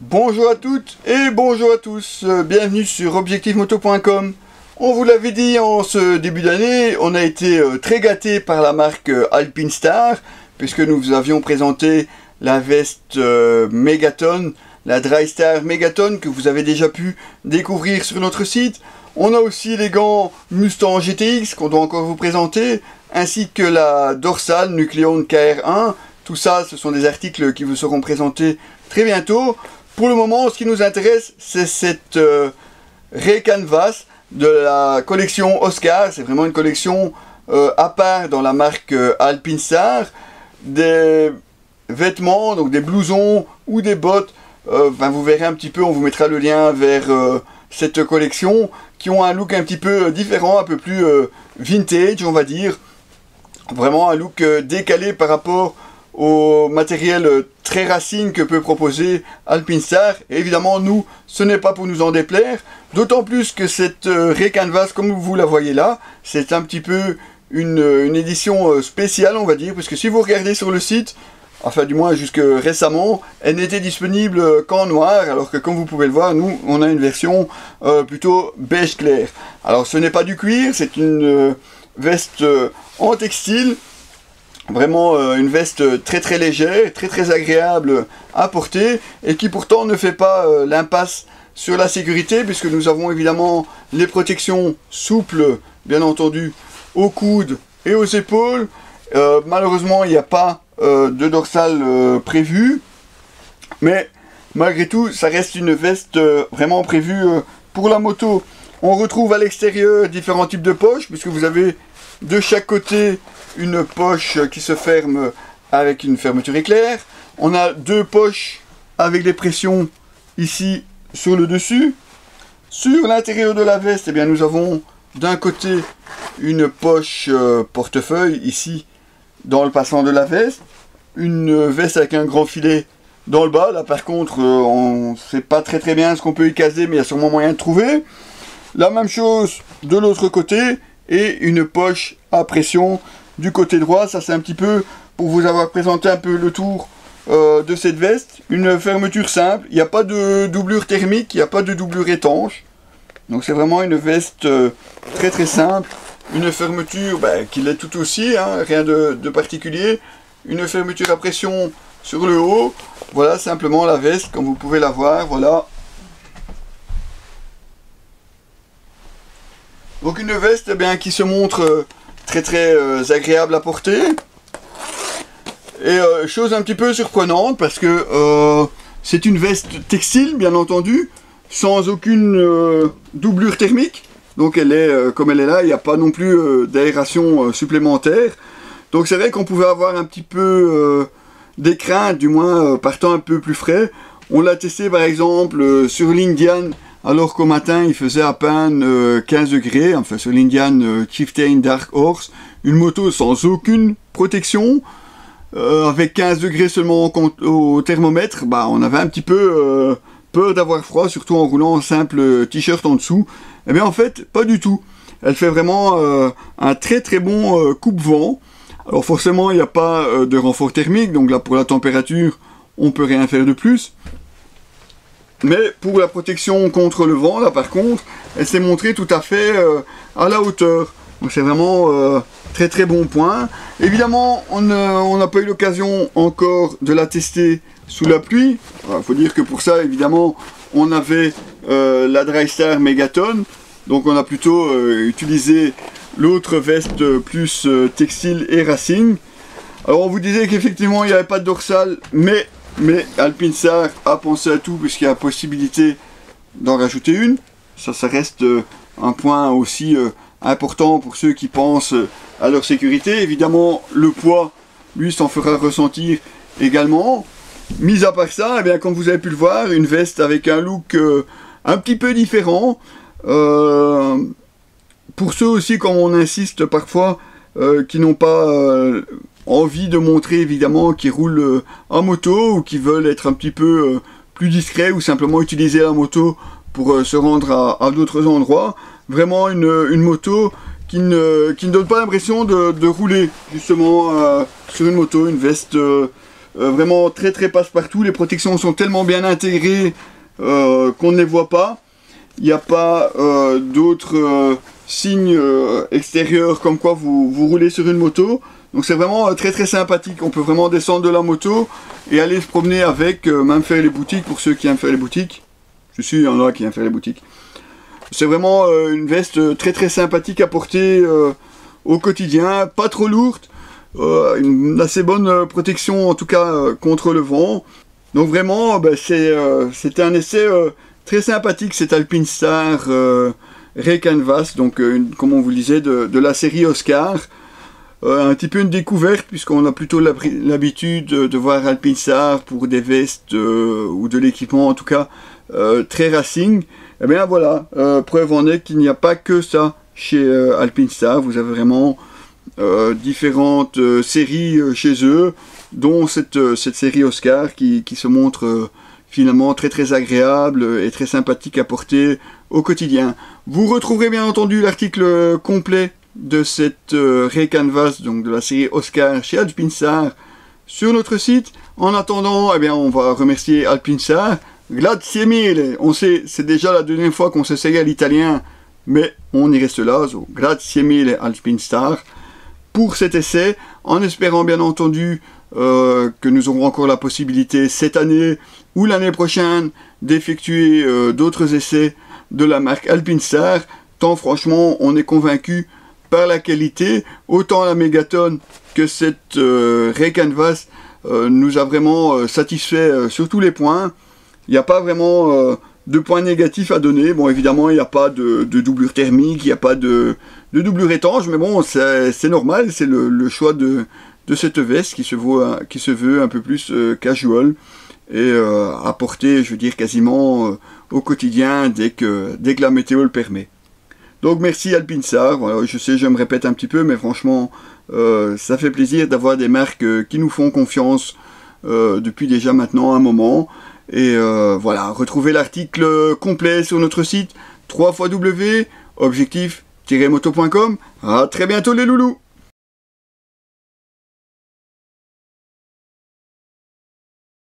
Bonjour à toutes et bonjour à tous, bienvenue sur objectifmoto.com. On vous l'avait dit en ce début d'année, on a été très gâtés par la marque Alpinestar, puisque nous vous avions présenté la veste Megaton, la Drystar Megaton, que vous avez déjà pu découvrir sur notre site. On a aussi les gants Mustang GTX qu'on doit encore vous présenter, ainsi que la dorsale Nucleon KR1. Tout ça, ce sont des articles qui vous seront présentés très bientôt. Pour le moment, ce qui nous intéresse, c'est cette Ray Canvas de la collection Oscar. C'est vraiment une collection à part dans la marque Alpinestar. Des vêtements, donc des blousons ou des bottes. Vous verrez un petit peu, on vous mettra le lien vers cette collection, qui ont un look un petit peu différent, un peu plus vintage, on va dire. Vraiment un look décalé par rapport au matériel très racing que peut proposer Alpinestar. Et évidemment, nous, ce n'est pas pour nous en déplaire, d'autant plus que cette Ray Canvas, comme vous la voyez là, c'est un petit peu une édition spéciale, on va dire, parce que si vous regardez sur le site, enfin du moins jusque récemment, elle n'était disponible qu'en noir, alors que comme vous pouvez le voir, nous, on a une version plutôt beige clair. Alors ce n'est pas du cuir, c'est une veste en textile. Vraiment une veste très très légère, très agréable à porter, et qui pourtant ne fait pas l'impasse sur la sécurité, puisque nous avons évidemment les protections souples, bien entendu, aux coudes et aux épaules. Malheureusement, il n'y a pas de dorsale prévue, mais malgré tout, ça reste une veste vraiment prévue pour la moto. On retrouve à l'extérieur différents types de poches, puisque vous avez de chaque côté une poche qui se ferme avec une fermeture éclair. On a deux poches avec des pressions ici sur le dessus. Sur l'intérieur de la veste, eh bien, nous avons d'un côté une poche portefeuille ici dans le passant de la veste. Une veste avec un grand filet dans le bas. Là par contre, on ne sait pas très bien ce qu'on peut y caser, mais il y a sûrement moyen de trouver. La même chose de l'autre côté, et une poche à pression du côté droit. Ça c'est un petit peu pour vous avoir présenté un peu le tour de cette veste. Une fermeture simple, il n'y a pas de doublure thermique, il n'y a pas de doublure étanche. Donc c'est vraiment une veste très simple. Une fermeture qui l'est tout aussi, hein, rien de particulier. Une fermeture à pression sur le haut. Voilà simplement la veste comme vous pouvez la voir, voilà. Donc une veste qui se montre très agréable à porter. Et chose un petit peu surprenante, parce que c'est une veste textile, bien entendu, sans aucune doublure thermique. Donc elle est comme elle est là, il n'y a pas non plus d'aération supplémentaire. Donc c'est vrai qu'on pouvait avoir un petit peu des craintes, du moins partant un peu plus frais. On l'a testé par exemple sur l'Indian, alors qu'au matin il faisait à peine 15 degrés, enfin sur l'Indian Chieftain Dark Horse, une moto sans aucune protection, avec 15 degrés seulement au thermomètre. On avait un petit peu peur d'avoir froid, surtout en roulant un simple t-shirt en dessous. Eh bien en fait, pas du tout. Elle fait vraiment un très bon coupe-vent. Alors forcément, il n'y a pas de renfort thermique, donc là pour la température, on peut rien faire de plus. Mais pour la protection contre le vent, là par contre, elle s'est montrée tout à fait à la hauteur. Donc c'est vraiment très bon point. Évidemment, on n'a pas eu l'occasion encore de la tester sous la pluie. Il faut dire que pour ça, évidemment, on avait la Drystar Megaton. Donc on a plutôt utilisé l'autre veste plus textile et racing. Alors on vous disait qu'effectivement, il n'y avait pas de dorsale, mais Alpinestar a pensé à tout, puisqu'il y a la possibilité d'en rajouter une. Ça reste un point aussi important pour ceux qui pensent à leur sécurité. Évidemment, le poids, lui, s'en fera ressentir également. Mis à part ça, eh bien, comme vous avez pu le voir, une veste avec un look un petit peu différent. Pour ceux aussi, comme on insiste parfois, qui n'ont pas envie de montrer évidemment qu'ils roulent en moto, ou qui veulent être un petit peu plus discrets, ou simplement utiliser la moto pour se rendre à d'autres endroits. Vraiment une moto qui ne donne pas l'impression de rouler justement sur une moto, une veste vraiment très passe-partout. Les protections sont tellement bien intégrées qu'on ne les voit pas. Il n'y a pas d'autres signes extérieurs comme quoi vous roulez sur une moto. Donc c'est vraiment très sympathique. On peut vraiment descendre de la moto et aller se promener avec, même faire les boutiques pour ceux qui aiment faire les boutiques. Je suis, il y en a qui aiment faire les boutiques. C'est vraiment une veste très sympathique à porter au quotidien, pas trop lourde, une assez bonne protection en tout cas contre le vent. Donc vraiment, c'était un essai très sympathique, cet Alpinstar Ray Canvas, donc comme on vous le disait, de la série Oscar. Un petit peu une découverte, puisqu'on a plutôt l'habitude de voir Alpinstar pour des vestes ou de l'équipement en tout cas très racing. Et bien voilà, preuve en est qu'il n'y a pas que ça chez Alpinstar. Vous avez vraiment différentes séries chez eux, dont cette série Oscar qui se montre finalement très agréable et très sympathique à porter au quotidien. Vous retrouverez bien entendu l'article complet de cette Ray Canvas, donc de la série Oscar chez Alpinstar, sur notre site. En attendant, eh bien, on va remercier Alpinstar. Grazie mille. On sait, c'est déjà la deuxième fois qu'on s'essaye à l'italien, mais on y reste là. So, grazie mille Alpinstar pour cet essai, en espérant bien entendu que nous aurons encore la possibilité cette année ou l'année prochaine d'effectuer d'autres essais de la marque Alpinstar, tant franchement on est convaincu par la qualité, autant la Megaton que cette Ray Canvas nous a vraiment satisfait sur tous les points. Il n'y a pas vraiment de points négatifs à donner. Bon, évidemment, il n'y a pas de doublure thermique, il n'y a pas de doublure étanche, mais bon, c'est normal, c'est le choix de cette veste qui se veut un peu plus casual et à porter, je veux dire, quasiment au quotidien dès que la météo le permet. Donc merci Alpinstar. Voilà, je sais, je me répète un petit peu, mais franchement, ça fait plaisir d'avoir des marques qui nous font confiance depuis déjà maintenant un moment. Et voilà, retrouvez l'article complet sur notre site www.objectif-moto.com. À très bientôt les loulous.